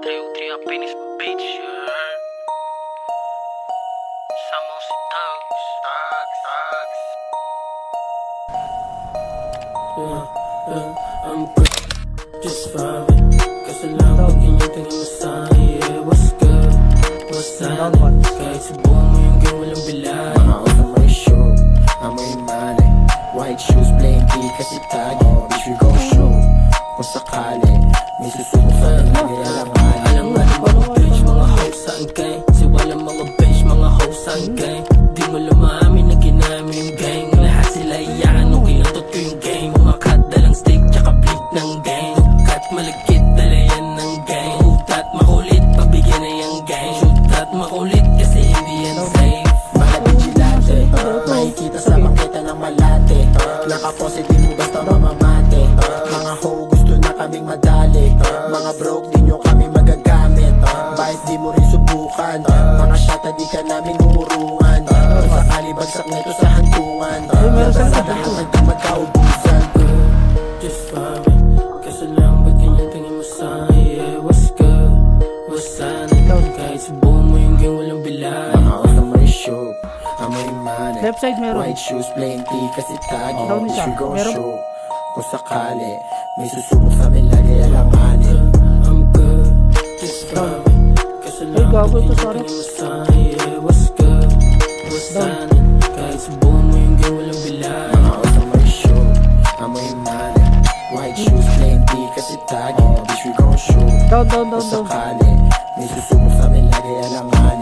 303 up in his page, Sama ko si Thugs. I'm good, just vibing. Kaso lang pag inyong tingin mo sa'kin, yeah, what's good, what's happening? Kahit subuhan mo yung game, walang bilay. Mga off na may show, amoy mali. White shoes, blinky, kasi tagi. Bitch, we gon' show, kung sakali may susubok sa nalagay alangan. Alangan mga bitch, mga hoes sa gang. Siwala mga bitch, mga hoes sa gang. Di mo lumaamin na ginami yung gang. Lahat sila iyakan nung kinatot ko yung gang. Mga cut, dalang stick, tsaka bleak ng gang. Cut, malagkit, dala yan ng gang. Hutat, makulit, pabigyan na yung gang. Shoot makulit, kasi hindi yan safe. Mga vigilante, makikita sa makita ng malate. Nakapositive mo basta mamamate. Mga ho, gusto na kaming madali. Mga broke, di nyo kami magagamit. Bahit di mo rin subukan. Mga shota, di ka namin umurungan. Kung sakali bagsak nito sa hantungan, labas sa lahat hanggang magkaubusan. Just vibing. Kaso lang ba't ganyan tingin mo sa'kin, yeah, what's good, what's happening? Kahit subuhan mo yung game, walang bilay. Mga off na may show, amoy mali. Left side meron. White shoes, plenty, kasi tagi. Down Bitch, isa. we gon' Meron. show, kung sakali may susubok sa amin, lagay alanganin. I'm good, just vibing. Kaso lang gago ba't to, ganyan sorry. tingin mo sa'kin, yeah, what's good, what's happening? Kahit subuhan mo yung game, walang bilay. Mga off na may show, amoy mali. White shoes, plenty, kasi tagi. Bitch, we gon' show, Down, kung sakali may susubok sa amin, lagay alanganin.